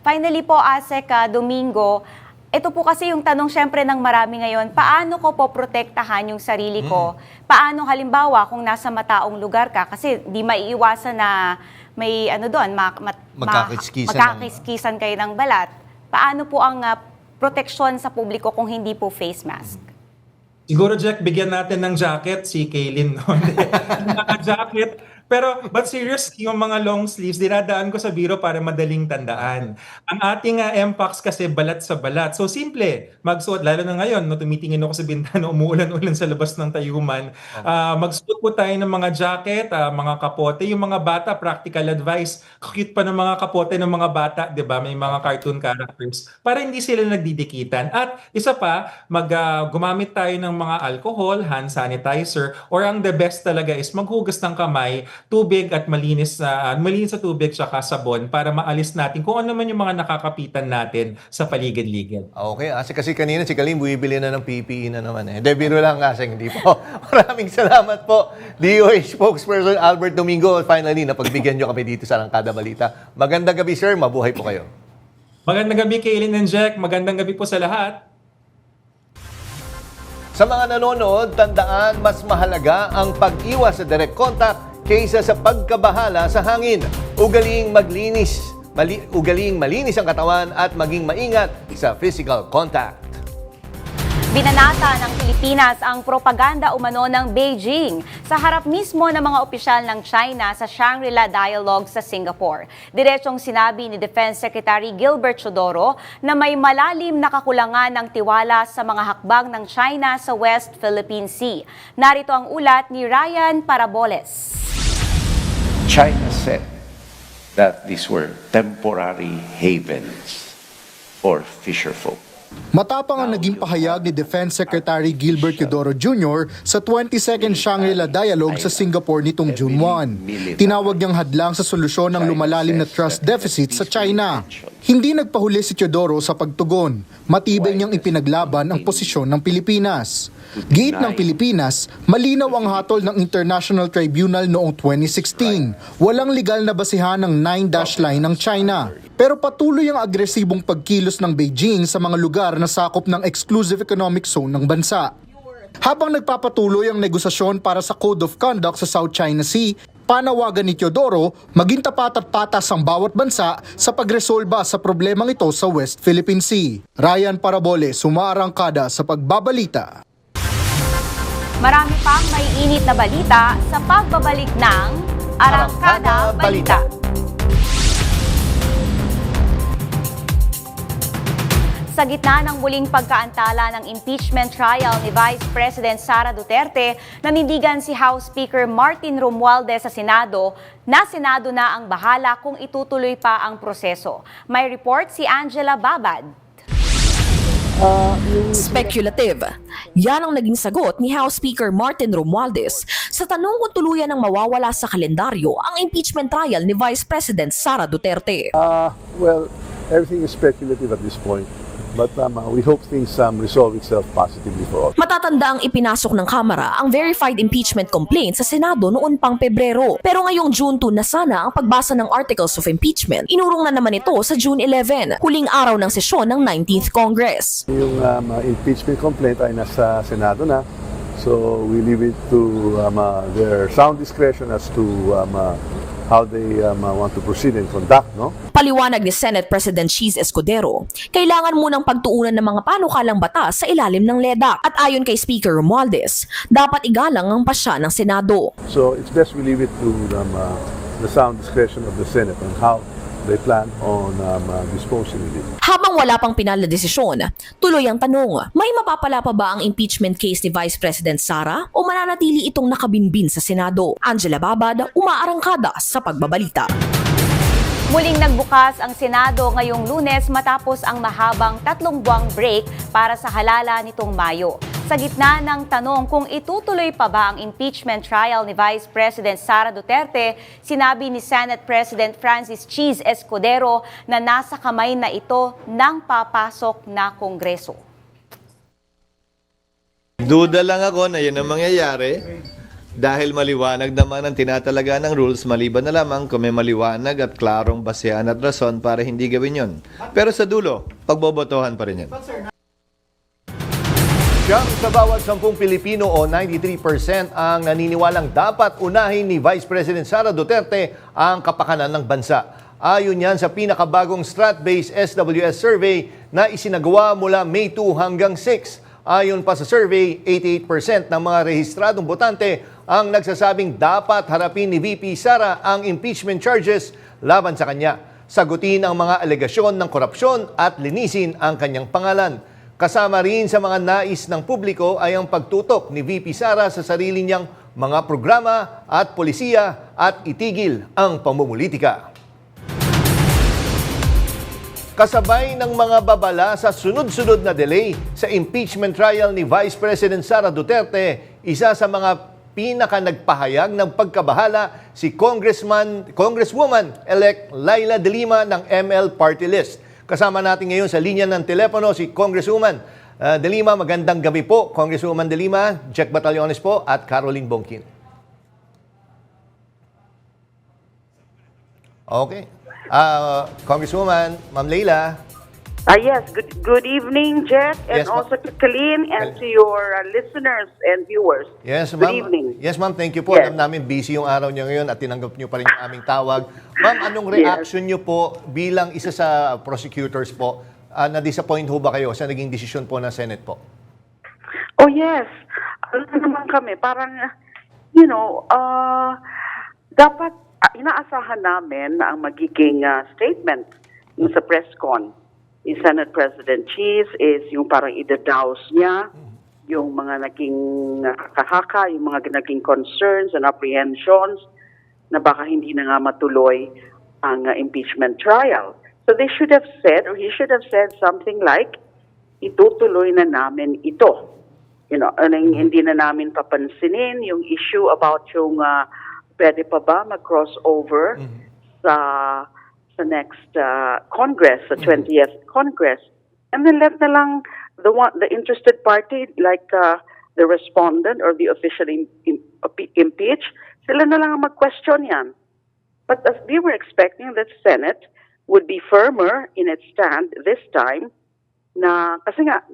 Finally po, ASEC Domingo, ito po kasi yung tanong syempre ng marami ngayon, paano ko po protektahan yung sarili ko? Paano halimbawa kung nasa mataong lugar ka? Kasi di maiiwasan na may doon, magkakiskisan kayo ng balat. Paano po ang proteksyon sa publiko kung hindi po face mask? Siguro, Jack, bigyan natin ng jacket si Kaylin. Naka-jacket, But serious, yung mga long sleeves, dinadaan ko sa biro para madaling tandaan. Ang ating MPAX kasi balat sa balat. So simple, magsuot, lalo na ngayon, no, tumitingin ako sa bintana, umuulan-ulan sa labas ng tayuman. Magsuot po tayo ng mga jacket, mga kapote. Yung mga bata, practical advice. Cute pa ng mga kapote ng mga bata, di ba? May mga cartoon characters. Para hindi sila nagdidikitan. At isa pa, gumamit tayo ng mga alcohol, hand sanitizer, or ang the best talaga is maghugas ng kamay, tubig at malinis sa tubig tsaka sabon para maalis natin kung ano man yung mga nakakapitan natin sa paligid-ligid. Okay, kasi kanina si Kalim bumibili na ng PPE na naman eh. Biro lang kasi hindi po. Maraming salamat po, DOH spokesperson Albert Domingo. Finally, napagbigyan nyo kami dito sa Arangkada Balita. Magandang gabi, sir. Mabuhay po kayo. Magandang gabi, Kaylin and Jack. Magandang gabi po sa lahat. Sa mga nanonood, tandaan mas mahalaga ang pag-iwas sa direct contact kaysa sa pagkabahala sa hangin. Ugaling malinis ang katawan at maging maingat sa physical contact. Binanata ng Pilipinas ang propaganda umano ng Beijing sa harap mismo ng mga opisyal ng China sa Shangri-La Dialogue sa Singapore. Diretsong sinabi ni Defense Secretary Gilbert Chodoro na may malalim na kakulangan ng tiwala sa mga hakbang ng China sa West Philippine Sea. Narito ang ulat ni Ryan Paraboles. China said that these were temporary havens for fisherfolk. Matapang ang naging pahayag ni Defense Secretary Gilbert Teodoro Jr. sa 22nd Shangri-La Dialogue sa Singapore nitong June 1. Tinawag niyang hadlang sa solusyon ng lumalalim na trust deficit sa China. Hindi nagpahuli si Teodoro sa pagtugon. Matibay niyang ipinaglaban ang posisyon ng Pilipinas. Giit ng Pilipinas, malinaw ang hatol ng International Tribunal noong 2016. Walang legal na basihan ng 9-dash line ng China. Pero patuloy ang agresibong pagkilos ng Beijing sa mga lugar na sakop ng exclusive economic zone ng bansa. Habang nagpapatuloy ang negosasyon para sa Code of Conduct sa South China Sea, panawagan ni Teodoro maging tapat at patas ang bawat bansa sa pagresolba sa problemang ito sa West Philippine Sea. Ryan Paraboles, Arangkada sa Pagbabalita. Marami pang may init na balita sa pagbabalik ng Arangkada Balita. Sa gitna ng muling pagkaantala ng impeachment trial ni Vice President Sara Duterte, nanindigan si House Speaker Martin Romualdez sa Senado na ang bahala kung itutuloy pa ang proseso. May report si Angela Babad. Speculative. Yan ang naging sagot ni House Speaker Martin Romualdez sa tanong kung tuluyan ng mawawala sa kalendaryo ang impeachment trial ni Vice President Sara Duterte. Well, everything is speculative at this point. But we hope things resolve itself positively for all. Matatanda ang ipinasok ng Kamara ang verified impeachment complaint sa Senado noon pang Pebrero. Pero ngayong June 2 na sana ang pagbasa ng Articles of Impeachment. Inurong na naman ito sa June 11, huling araw ng sesyon ng 19th Congress. Yung impeachment complaint ay nasa Senado na. So we leave it to their sound discretion as to how they want to proceed and conduct, no? Paliwanag ni Senate President Cheese Escudero, kailangan munang pagtuunan ng mga panukalang batas sa ilalim ng LEDAC. At ayon kay Speaker Romualdez, dapat igalang ang pasya ng Senado. So it's best we leave it to the sound discretion of the Senate on how they plan on disposing of it. Habang wala pang pinal na desisyon, tuloy ang tanong, may mapapala pa ba ang impeachment case ni Vice President Sara o mananatili itong nakabinbin sa Senado? Angela Babad, Umaarangkada sa Pagbabalita. Muling nagbukas ang Senado ngayong Lunes matapos ang mahabang 3 buwang break para sa halala nitong Mayo. Sa gitna ng tanong kung itutuloy pa ba ang impeachment trial ni Vice President Sara Duterte, sinabi ni Senate President Francis Cheese Escudero na nasa kamay na ito ng papasok na Kongreso. Duda lang ako na yun ang mangyayari. Dahil maliwanag naman ang tinatalaga ng rules, maliban na lamang kung may maliwanag at klarong basehan at rason para hindi gawin yon. Pero sa dulo, pagbobotohan pa rin yan. Siyam sa bawat 10 Pilipino o 93% ang naniniwalang dapat unahin ni Vice President Sara Duterte ang kapakanan ng bansa. Ayon yan sa pinakabagong strat-based SWS survey na isinagawa mula May 2 hanggang 6. Ayon pa sa survey, 88% ng mga rehistradong botante ang nagsasabing dapat harapin ni VP Sara ang impeachment charges laban sa kanya. Sagutin ang mga alegasyon ng korupsyon at linisin ang kanyang pangalan. Kasama rin sa mga nais ng publiko ay ang pagtutok ni VP Sara sa sarili niyang mga programa at polisiya at itigil ang pamumulitika. Kasabay ng mga babala sa sunod-sunod na delay sa impeachment trial ni Vice President Sara Duterte, isa sa mga pinaka-nagpahayag ng pagkabahala si Congresswoman-elect Laila De Lima ng ML Party List. Kasama natin ngayon sa linya ng telepono si Congresswoman De Lima. Magandang gabi po, Congresswoman De Lima, Jack Batallones po at Caroline Bongkin. Okay. Congresswoman, Ma'am Leila. Yes, good evening, Jet, and Yes, also to Colleen and to your listeners and viewers. Yes, Good ma'am. evening. Yes, ma'am. Thank you po. Yes. Alam namin busy yung araw niyo ngayon at tinanggap niyo pa rin yung aming tawag. Ma'am, anong reaction niyo po bilang isa sa prosecutors po? Na-disappoint ho ba kayo sa naging desisyon po ng Senate po? Oh, yes. Alam naman kami, parang, dapat inaasahan namin na ang magiging statement sa press con ni Senate President Cheese is yung parang idadaos niya, yung mga naging kahaka, yung mga naging concerns and apprehensions na baka hindi na nga matuloy ang impeachment trial. So they should have said, or he should have said something like, itutuloy na namin ito. Hindi na namin papansinin yung issue about yung pwede pa ba mag-crossover sa next Congress, sa 20th Congress. And then let na lang the interested party, like the respondent or the officially impeached, sila na lang ang mag-question yan. But as we were expecting that Senate would be firmer in its stand this time, kasi nga,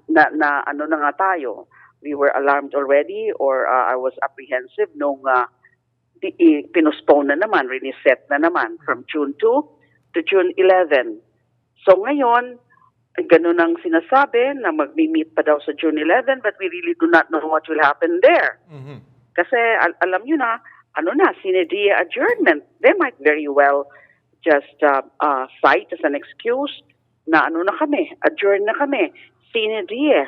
ano na nga tayo, we were alarmed already, or I was apprehensive nung pinospone na naman, reset na naman from June 2 to June 11. So ngayon, ganun ang sinasabi na mag-meet pa daw sa June 11, but we really do not know what will happen there. Kasi alam nyo na, sine die adjournment. They might very well just cite as an excuse na adjourn na kami, sine die.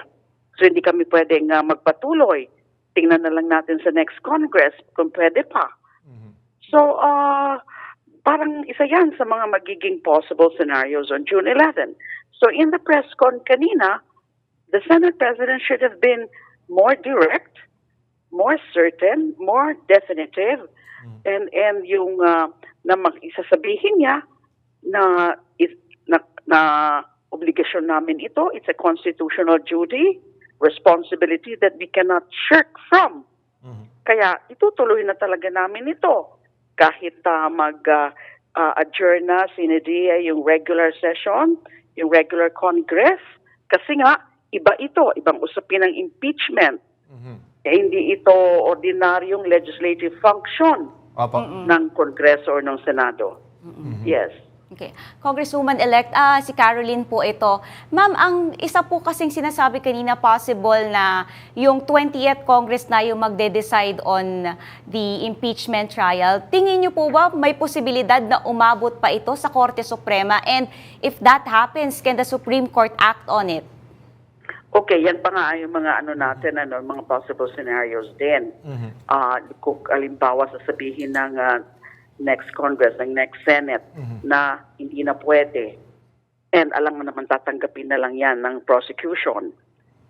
So hindi kami pwedeng magpatuloy. Tingnan na lang natin sa next Congress kung pwede pa. So, parang isa yan sa mga magiging possible scenarios on June 11. So, in the press con kanina, the Senate President should have been more direct, more certain, more definitive, and yung isasabihin niya na obligasyon namin ito, it's a constitutional duty, responsibility that we cannot shirk from. Kaya itutuloy na talaga namin ito. Kahit mag-adjourn na sine die yung regular session, yung regular Congress, kasi nga, iba ito, ibang usapin ng impeachment. Hindi ito ordinaryong legislative function ng Kongreso or ng Senado. Yes. Okay. Congresswoman-elect, si Caroline po ito. Ma'am, ang isa po kasing sinasabi kanina possible na yung 20th Congress na yung magde-decide on the impeachment trial. Tingin niyo po ba may posibilidad na umabot pa ito sa Korte Suprema? And if that happens, can the Supreme Court act on it? Okay, yan pa nga yung mga mga possible scenarios din. Kung alimbawa sasabihin ng next Congress, ng next Senate, na hindi na pwede. And alam mo naman, tatanggapin na lang yan ng prosecution.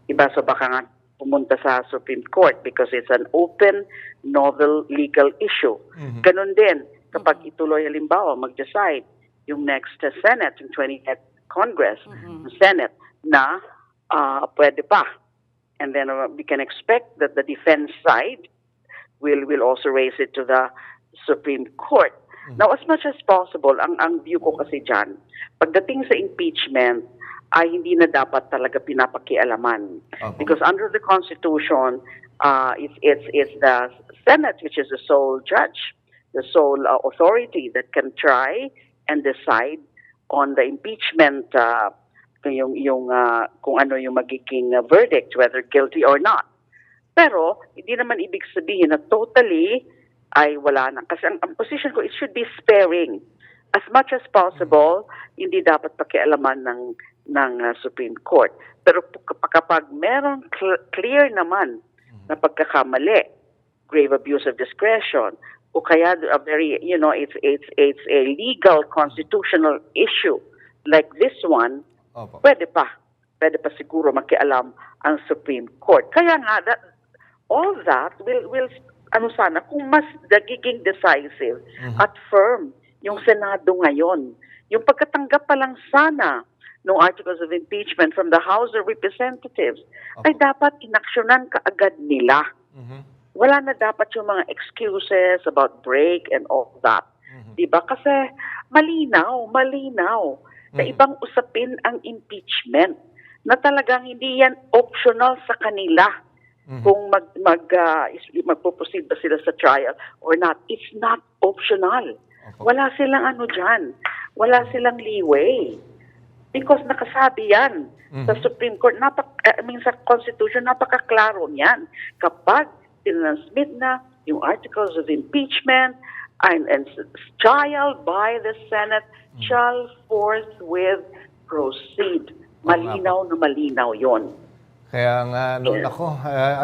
Iba, so baka nga pumunta sa Supreme Court because it's an open, novel legal issue. Ganon din, kapag ituloy halimbawa, mag-decide yung next Senate, yung 20th Congress, Senate, na pwede pa. And then we can expect that the defense side will also raise it to the Supreme Court. Now, as much as possible, ang view ko kasi dyan, pagdating sa impeachment, ay hindi na dapat talaga pinapakialaman. Because under the Constitution, it's the Senate which is the sole judge, the sole authority that can try and decide on the impeachment kung ano yung magiging verdict, whether guilty or not. Pero hindi naman ibig sabihin na totally ay wala na. Kasi ang position ko, it should be sparing. As much as possible, hindi dapat pakialaman ng Supreme Court. Pero kapag meron clear naman na pagkakamali, grave abuse of discretion, o kaya a very, it's a legal constitutional issue like this one, pwede pa siguro makialam ang Supreme Court. Kaya nga, all that will sana, kung mas nagiging decisive at firm yung Senado ngayon. Yung pagkatanggap pa lang sana ng articles of impeachment from the House of Representatives, ay dapat inaksyonan kaagad nila. Wala na dapat yung mga excuses about break and all that. Diba? Kasi malinaw na ibang usapin ang impeachment na talagang hindi yan optional sa kanila kung magpo-proceed ba sila sa trial or not. It's not optional. Wala silang dyan. Wala silang leeway. Because nakasabi yan sa Supreme Court, sa Constitution, napakaklaro niyan. Kapag tinransmit na yung articles of impeachment and trial by the Senate shall forthwith proceed. Malinaw na malinaw yon. Kaya nga,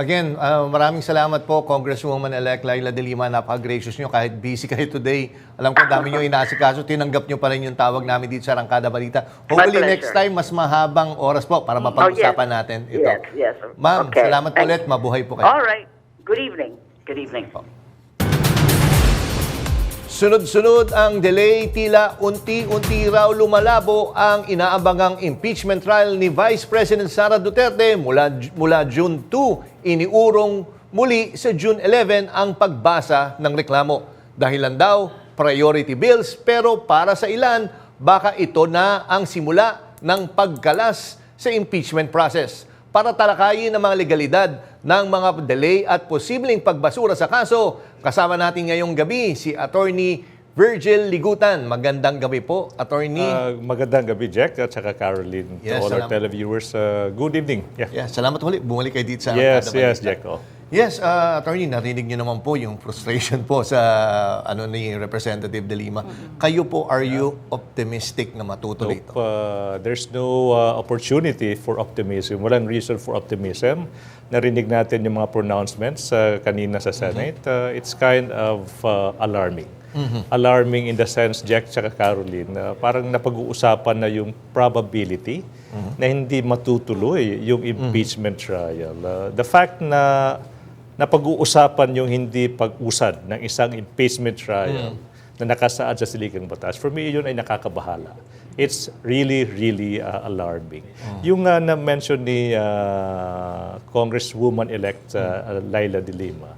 again, maraming salamat po, Congresswoman-elect Laila De Lima. Napaka-gracious nyo. Kahit busy kayo today, alam ko dami nyo inaasikaso. Tinanggap nyo pa rin yung tawag namin dito sa Arangkada Balita. Hopefully next time, mas mahabang oras po para mapag-usapan natin ito. Yes. Ma'am, salamat ulit. Mabuhay po kayo. All right. Good evening. Good evening. Sunod-sunod ang delay, tila unti-unti raw lumalabo ang inaabangang impeachment trial ni Vice President Sara Duterte mula June 2. Iniurong muli sa June 11 ang pagbasa ng reklamo. Dahilan daw, priority bills, pero para sa ilan, baka ito na ang simula ng pagkalas sa impeachment process. Para talakayin ang mga legalidad ng mga delay at posibleng pagbasura sa kaso, kasama natin ngayong gabi si Attorney Virgil Ligutan. Magandang gabi po, Attorney. Magandang gabi, Jack, at saka Caroline. Yes, to all our televiewers, good evening. Salamat ulit. Bumalik kayo dito sa Yes, Jack. Yes, Attorney, narinig niyo naman po yung frustration po sa ni Representative De Lima. Kayo po, are you optimistic na matutuloy ito? There's no opportunity for optimism. Walang reason for optimism. Narinig natin yung mga pronouncements kanina sa Senate. It's kind of alarming. Alarming in the sense, Jack at Caroline, parang napag-uusapan na yung probability na hindi matutuloy yung impeachment trial. The fact na napag-uusapan yung hindi pag-usad ng isang impeachment trial na nakasaad sa saligang batas, for me, yun ay nakakabahala. It's really, really alarming. Yung na-mention ni Congresswoman-elect Laila De Lima,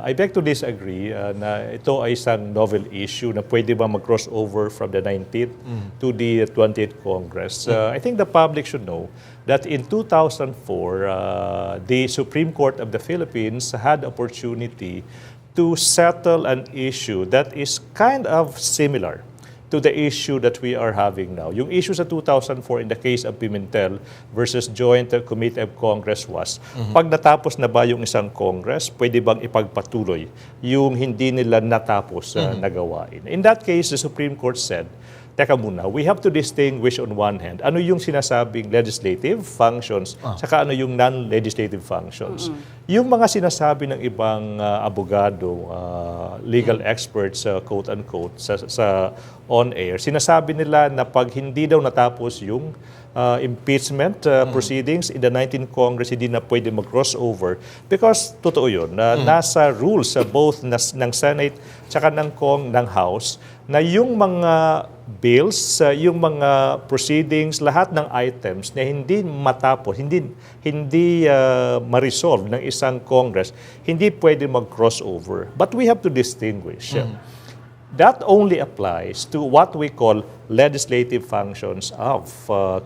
I beg to disagree na ito ay isang novel issue na pwede ba mag-crossover from the 19th to the 20th Congress. I think the public should know that in 2004, the Supreme Court of the Philippines had the opportunity to settle an issue that is kind of similar to the issue that we are having now. Yung issue sa 2004 in the case of Pimentel versus Joint Committee of Congress was, pag natapos na ba yung isang Congress, pwede bang ipagpatuloy yung hindi nila natapos na gawain? In that case, the Supreme Court said, teka muna, we have to distinguish on one hand, ano yung sinasabing legislative functions, saka ano yung non-legislative functions. Yung mga sinasabi ng ibang abogado, legal experts, quote-unquote, sa on-air, sinasabi nila na pag hindi daw natapos yung impeachment proceedings in the 19th Congress, hindi na pwede mag-crossover. Because, totoo yun, nasa rules both ng Senate tsaka ng House, na yung mga bills, yung mga proceedings, lahat ng items na hindi matapos, hindi ma-resolve ng isang Congress, hindi pwede mag-crossover. But we have to distinguish. that only applies to what we call legislative functions of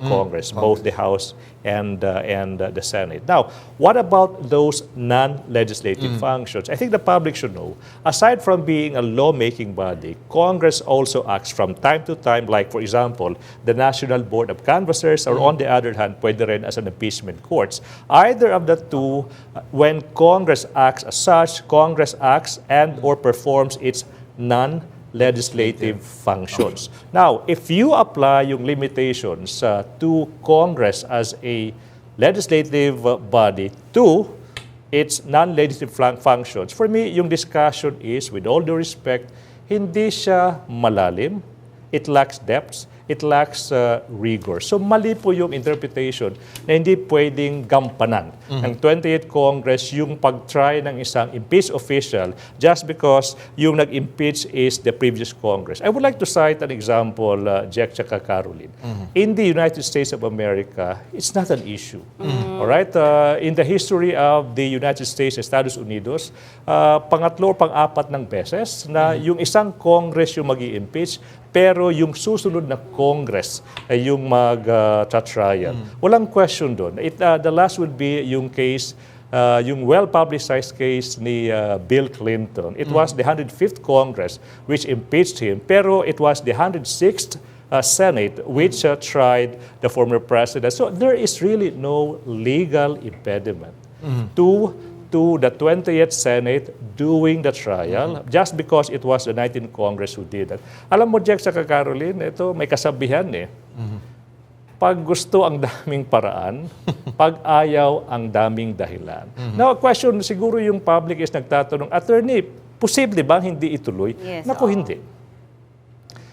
Congress, both the House and the Senate. Now, what about those non-legislative functions? I think the public should know, aside from being a lawmaking body, Congress also acts from time to time, like, for example, the National Board of Canvassers, or on the other hand, pwede rin as an impeachment courts. Either of the two, when Congress acts as such, Congress acts and or performs its non-legislative functions. Now, if you apply yung limitations to Congress as a legislative body to its non-legislative functions, for me, yung discussion is, with all due respect, hindi siya malalim, it lacks depth, it lacks rigor. So mali po yung interpretation na hindi pwedeng gampanan ng 28th Congress yung pag-try ng isang impeached official just because yung nag-impeach is the previous Congress. I would like to cite an example, Jack tsaka Caroline. In the United States of America, it's not an issue. All right? In the history of the United States, Estados Unidos, pangatlo o pang-apat ng beses na yung isang Congress yung mag-i-impeach, pero yung susunod na Congress ay yung mag-trial. Walang question doon. The last would be yung case, yung well-publicized case ni Bill Clinton. It was the 105th Congress which impeached him, pero it was the 106th Senate which tried the former president. So there is really no legal impediment to the 20th Senate doing the trial just because it was the 19th Congress who did that. Alam mo, Jack sa Caroline, ito may kasabihan eh. Pag gusto ang daming paraan, pag ayaw ang daming dahilan. Now, a question, siguro yung public is nagtatanong, Attorney, posible bang hindi ituloy? Yes, Naku, hindi.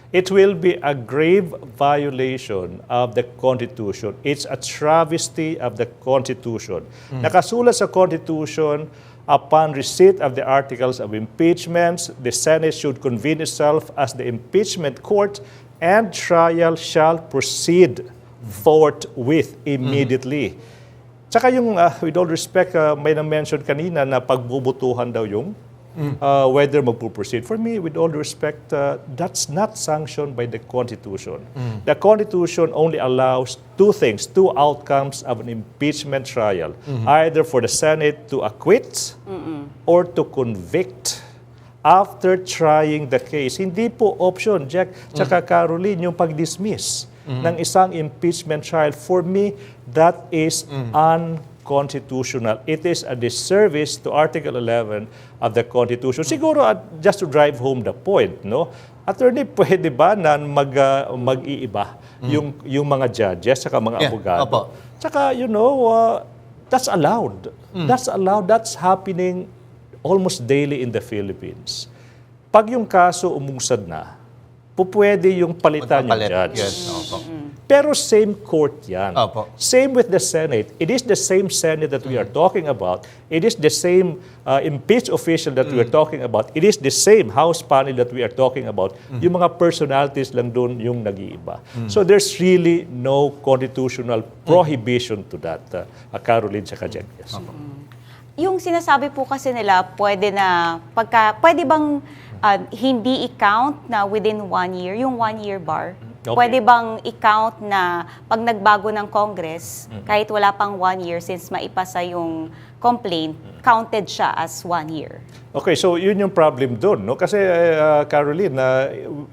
It will be a grave violation of the Constitution. It's a travesty of the Constitution. Nakasulat sa Constitution, upon receipt of the articles of impeachment, the Senate should convene itself as the impeachment court and trial shall proceed forthwith immediately. Tsaka yung, with all respect, may na-mention kanina na pagbubutuhan daw yung whether magpo-proceed. For me, with all due respect, that's not sanctioned by the Constitution. The Constitution only allows two things, two outcomes of an impeachment trial. Either for the Senate to acquit or to convict after trying the case. Hindi po option, Jack, tsaka Caroline, yung pag-dismiss ng isang impeachment trial. For me, that is unconstitutional. It is a disservice to Article 11 of the Constitution. Siguro, just to drive home the point, no? Attorney, pwede ba na mag-iiba yung mga judges saka mga abogado? Tsaka, you know, that's allowed. That's allowed. That's happening almost daily in the Philippines. Pag yung kaso umusad na, pwede yung palitan yung judge. Pero same court yan. Same with the Senate. It is the same Senate that we are talking about. It is the same impeached official that we are talking about. It is the same House panel that we are talking about. Yung mga personalities lang doon yung nag-iiba. So there's really no constitutional prohibition to that. Caroline sa Jack. Yes. Yung sinasabi po kasi nila, pwede bang hindi i-count na within 1 year, yung 1 year bar? Okay. Pwede bang i-count na pag nagbago ng Congress, kahit wala pang 1 year since maipasa yung complaint, counted siya as 1 year? Okay, so yun yung problem doon, no? Kasi Caroline,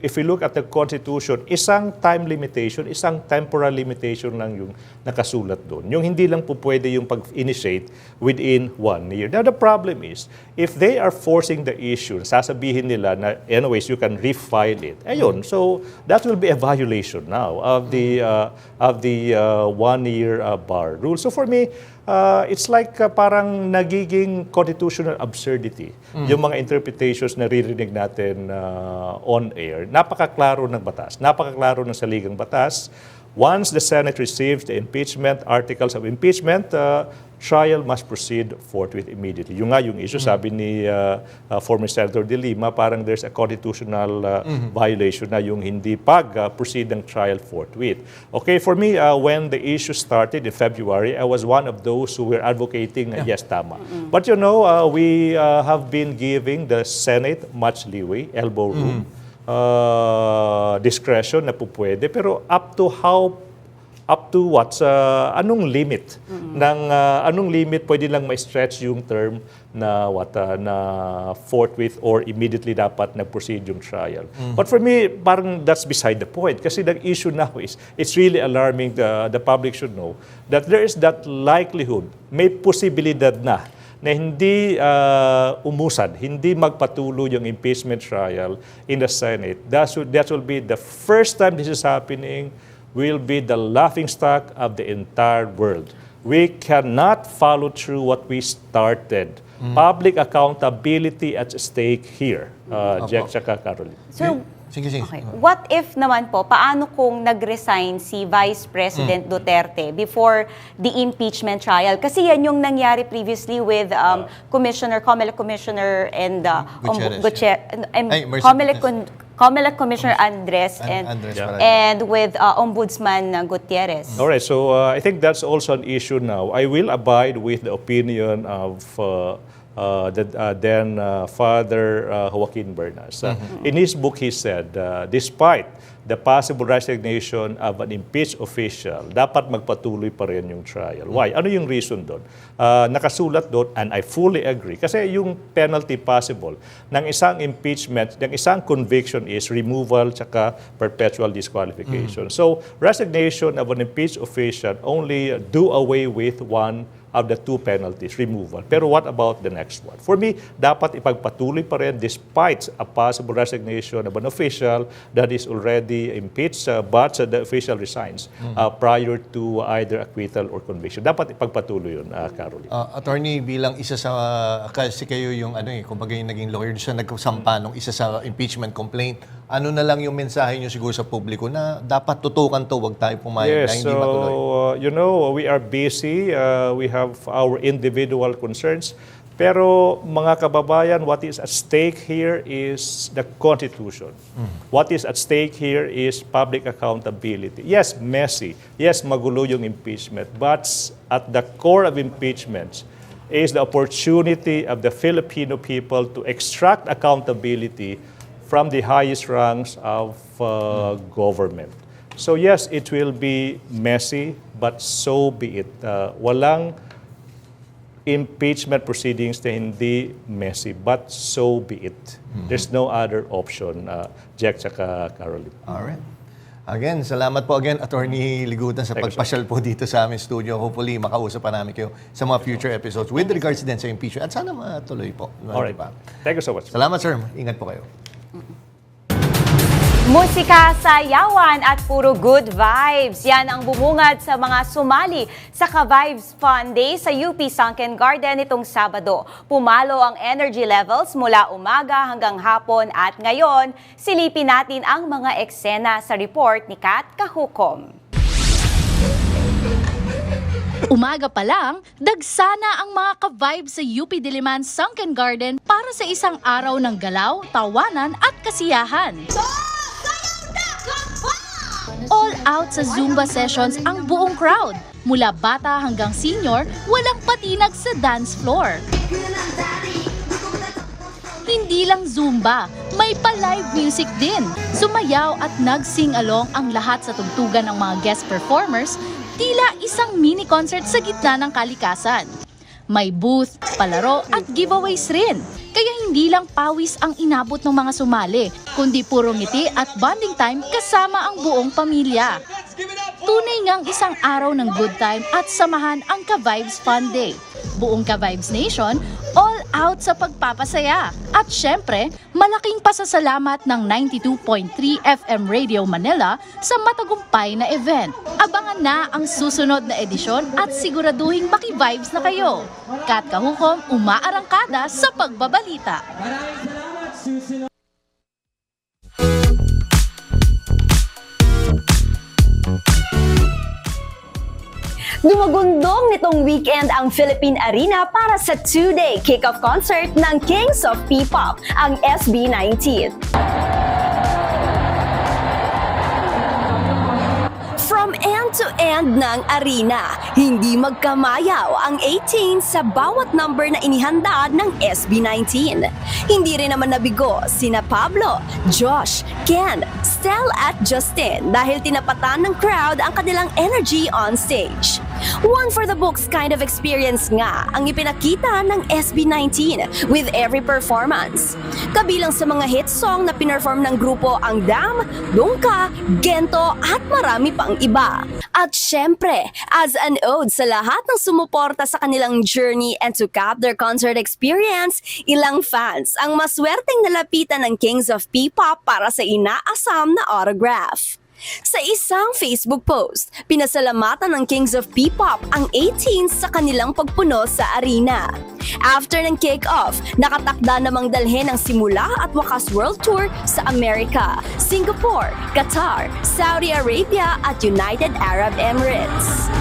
if we look at the Constitution, isang time limitation, isang temporal limitation lang yung nakasulat doon. Yung hindi lang po pwede yung pag-initiate within 1 year. Now the problem is, if they are forcing the issue, sasabihin nila na anyways you can refile it. Ayun, so that will be a violation now of the 1 year bar rule. So for me, it's like parang nagiging constitutional absurdity yung mga interpretations na ririnig natin on air. Napakaklaro ng batas, napakaklaro ng saligang batas. Once the Senate receives the impeachment, articles of impeachment, trial must proceed forthwith immediately. Yung nga yung issue, sabi ni former Senator De Lima, parang there's a constitutional violation na yung hindi pag-proceed ng trial forthwith. Okay, for me, when the issue started in February, I was one of those who were advocating, yes, tama. But you know, we have been giving the Senate much leeway, elbow room. discretion na po pwede, pero up to what, anong limit anong limit pwede lang ma-stretch yung term na forthwith or immediately dapat nag-proceed yung trial. But for me, parang that's beside the point kasi the issue now is it's really alarming. The public should know that there is that likelihood, may posibilidad na hindi umusad, hindi magpatuloy yung impeachment trial in the Senate. That will be the first time this is happening, will be the laughingstock of the entire world. We cannot follow through what we started. Public accountability at stake here, Jack tsaka Caroline. So, Sige. okay. What if naman po, paano kung nag-resign si Vice President Duterte before the impeachment trial? Kasi yan yung nangyari previously with Comelec Commissioner and Comelec Commissioner Andres and with Ombudsman Gutierrez. All right, so I think that's also an issue now. I will abide with the opinion of then Father Joaquin Bernas. In his book, he said, despite the possible resignation of an impeached official, dapat magpatuloy pa rin yung trial. Why? Ano yung reason doon? Nakasulat doon, and I fully agree, kasi yung penalty possible ng isang impeachment, ng isang conviction is removal tsaka perpetual disqualification. So, resignation of an impeached official only do away with one of the two penalties, removal. Pero what about the next one? For me, dapat ipagpatuloy pa rin despite a possible resignation of an official that is already impeached, but the official resigns prior to either acquittal or conviction. Dapat ipagpatuloy yun, Caroline. Attorney, bilang isa sa, kasi kayo yung kumbaga yung naging lawyer siya nagsampa nung isa sa impeachment complaint, ano na lang yung mensahe nyo siguro sa publiko na dapat tutukan to, wag tayo pumayag na hindi matuloy? So, we are busy. We have our individual concerns. Pero mga kababayan, what is at stake here is the Constitution. What is at stake here is public accountability. Yes, messy. Yes, magulo yung impeachment. But at the core of impeachments is the opportunity of the Filipino people to extract accountability from the highest ranks of government. So yes, it will be messy, but so be it. Walang impeachment proceedings na hindi messy, but so be it. There's no other option, Jack tsaka Caroline. Alright. Again, salamat po again, Attorney Ligutan, sa pagpasyal po dito sa aming studio. Hopefully, makausap pa namin kayo sa mga future episodes with regards din sa impeachment. At sana matuloy po. Alright. Thank you so much. Salamat, sir. Ingat po kayo. Musika, sayawan at puro good vibes. Yan ang bumungad sa mga sumali sa Ka-Vibes Fun Day sa UP Sunken Garden itong Sabado. Pumalo ang energy levels mula umaga hanggang hapon at ngayon, silipin natin ang mga eksena sa report ni Kat Kahukom. Umaga pa lang, dagsana ang mga ka-vibe sa UP Diliman Sunken Garden para sa isang araw ng galaw, tawanan at kasiyahan. All out sa Zumba sessions ang buong crowd. Mula bata hanggang senior, walang patinag sa dance floor. Hindi lang Zumba, may pa-live music din. Sumayaw at nag-sing along ang lahat sa tugtugan ng mga guest performers, tila isang mini concert sa gitna ng kalikasan. May booth, palaro at giveaways rin. Kaya hindi lang pawis ang inabot ng mga sumali, kundi puro ngiti at bonding time kasama ang buong pamilya. Tunay ngang isang araw ng good time at samahan ang Ka-Vibes Fun Day. Buong Ka-Vibes Nation, all out sa pagpapasaya. At syempre, malaking pasasalamat ng 92.3 FM Radio Manila sa matagumpay na event. Abangan na ang susunod na edisyon at siguraduhin maki-vibes na kayo. Kat Kahukom, umaarangkada sa pagbabalita. Dumagundong nitong weekend ang Philippine Arena para sa 2-day kick-off concert ng Kings of P-Pop, ang SB19. From from end to end ng arena. Hindi magkamayaw ang 18 sa bawat number na inihanda ng SB19. Hindi rin naman nabigo sina Pablo, Josh, Ken, Stel at Justin dahil tinapatan ng crowd ang kanilang energy on stage. One for the books kind of experience nga ang ipinakita ng SB19 with every performance. Kabilang sa mga hit song na pinerform ng grupo ang Dam, Dungka, Gento at marami pang iba. At syempre, as an ode sa lahat ng sumuporta sa kanilang journey and to cap their concert experience, ilang fans ang maswerteng nalapitan ng Kings of P-pop para sa inaasam na autograph. Sa isang Facebook post, pinasalamatan ng Kings of P-pop ang 18 sa kanilang pagpuno sa arena. After ng kick-off, nakatakda namang dalhin ang simula at wakas world tour sa Amerika, Singapore, Qatar, Saudi Arabia at United Arab Emirates.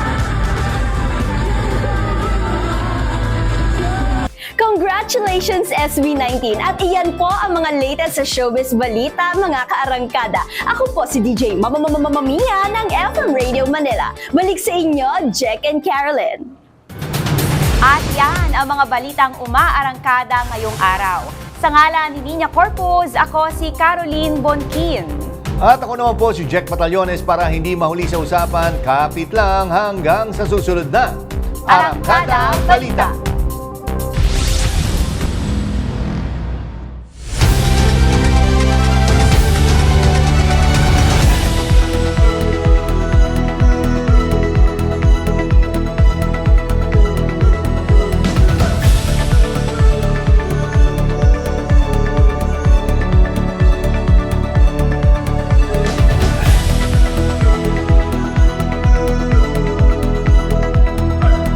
Congratulations SB19 at iyan po ang mga latest sa showbiz balita mga kaarangkada. Ako po si DJ Mia ng FM Radio Manila. Balik sa inyo, Jack and Carolyn. At yan ang mga balitang umaarangkada ngayong araw. Sa ngalan ni Nina Corpus, ako si Caroline Bonquin. At ako naman po si Jack Batallones para hindi mahuli sa usapan, kapit lang hanggang sa susunod na Arangkada Balita.